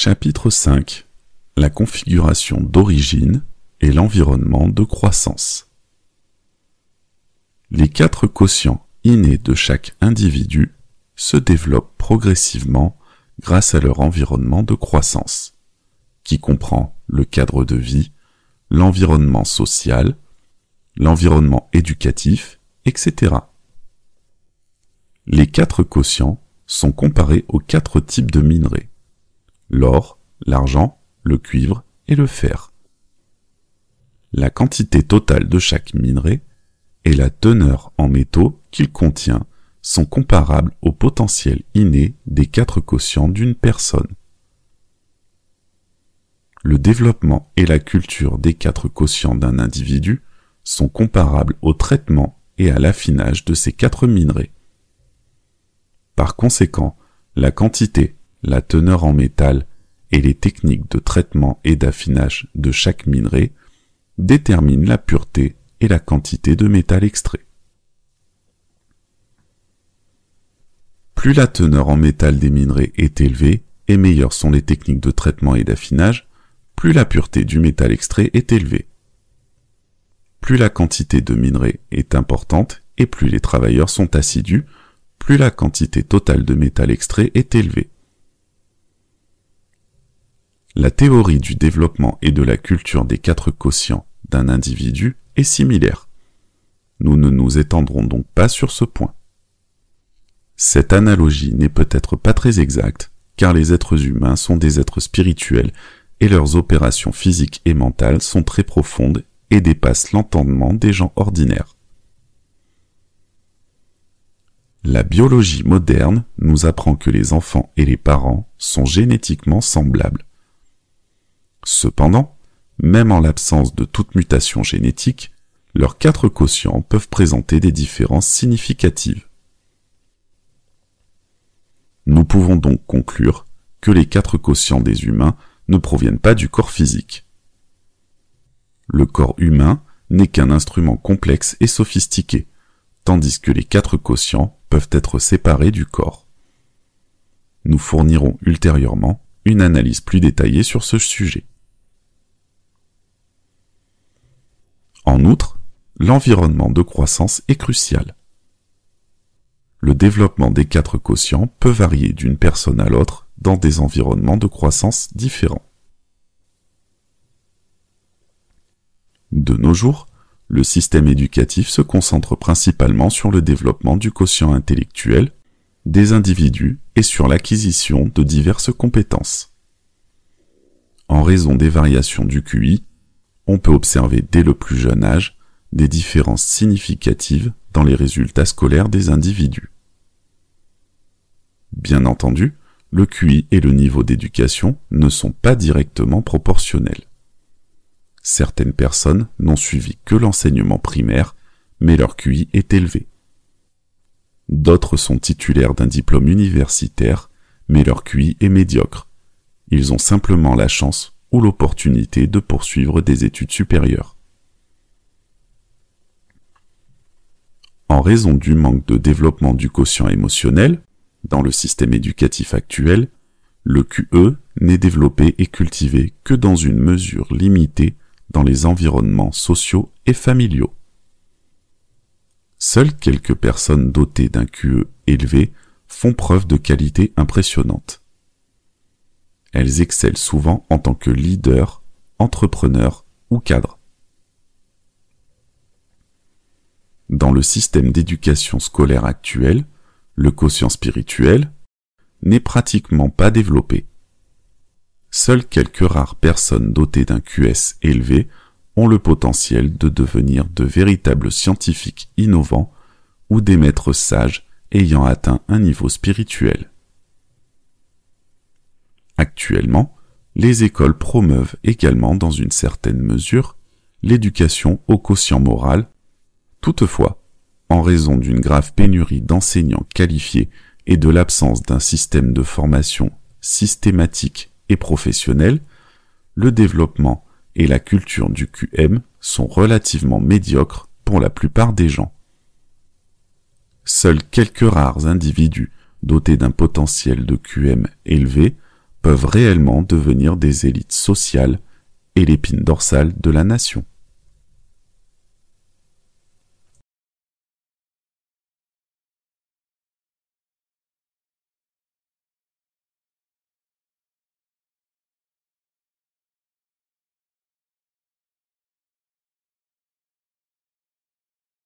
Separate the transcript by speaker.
Speaker 1: Chapitre 5. La configuration d'origine et l'environnement de croissance. Les 4 quotients innés de chaque individu se développent progressivement grâce à leur environnement de croissance, qui comprend le cadre de vie, l'environnement social, l'environnement éducatif, etc. Les 4 quotients sont comparés aux 4 types de minerais: l'or, l'argent, le cuivre et le fer. La quantité totale de chaque minerai et la teneur en métaux qu'il contient sont comparables au potentiel inné des 4 quotients d'une personne. Le développement et la culture des 4 quotients d'un individu sont comparables au traitement et à l'affinage de ces 4 minerais. Par conséquent, la quantité, la teneur en métal et les techniques de traitement et d'affinage de chaque minerai déterminent la pureté et la quantité de métal extrait. Plus la teneur en métal des minerais est élevée et meilleures sont les techniques de traitement et d'affinage, plus la pureté du métal extrait est élevée. Plus la quantité de minerais est importante et plus les travailleurs sont assidus, plus la quantité totale de métal extrait est élevée. La théorie du développement et de la culture des 4 quotients d'un individu est similaire. Nous ne nous étendrons donc pas sur ce point. Cette analogie n'est peut-être pas très exacte, car les êtres humains sont des êtres spirituels et leurs opérations physiques et mentales sont très profondes et dépassent l'entendement des gens ordinaires. La biologie moderne nous apprend que les enfants et les parents sont génétiquement semblables. Cependant, même en l'absence de toute mutation génétique, leurs 4 quotients peuvent présenter des différences significatives. Nous pouvons donc conclure que les 4 quotients des humains ne proviennent pas du corps physique. Le corps humain n'est qu'un instrument complexe et sophistiqué, tandis que les 4 quotients peuvent être séparés du corps. Nous fournirons ultérieurement une analyse plus détaillée sur ce sujet. En outre, l'environnement de croissance est crucial. Le développement des 4 quotients peut varier d'une personne à l'autre dans des environnements de croissance différents. De nos jours, le système éducatif se concentre principalement sur le développement du quotient intellectuel des individus et sur l'acquisition de diverses compétences. En raison des variations du QI, on peut observer dès le plus jeune âge des différences significatives dans les résultats scolaires des individus. Bien entendu, le QI et le niveau d'éducation ne sont pas directement proportionnels. Certaines personnes n'ont suivi que l'enseignement primaire, mais leur QI est élevé. D'autres sont titulaires d'un diplôme universitaire, mais leur QI est médiocre. Ils ont simplement la chance ou l'opportunité de poursuivre des études supérieures. En raison du manque de développement du quotient émotionnel, dans le système éducatif actuel, le QE n'est développé et cultivé que dans une mesure limitée dans les environnements sociaux et familiaux. Seules quelques personnes dotées d'un QE élevé font preuve de qualités impressionnantes. Elles excellent souvent en tant que leaders, entrepreneurs ou cadres. Dans le système d'éducation scolaire actuel, le quotient spirituel n'est pratiquement pas développé. Seules quelques rares personnes dotées d'un QS élevé ont le potentiel de devenir de véritables scientifiques innovants ou des maîtres sages ayant atteint un niveau spirituel. Actuellement, les écoles promeuvent également dans une certaine mesure l'éducation au quotient moral. Toutefois, en raison d'une grave pénurie d'enseignants qualifiés et de l'absence d'un système de formation systématique et professionnel, le développement et la culture du QM sont relativement médiocres pour la plupart des gens. Seuls quelques rares individus dotés d'un potentiel de QM élevé peuvent réellement devenir des élites sociales et l'épine dorsale de la nation.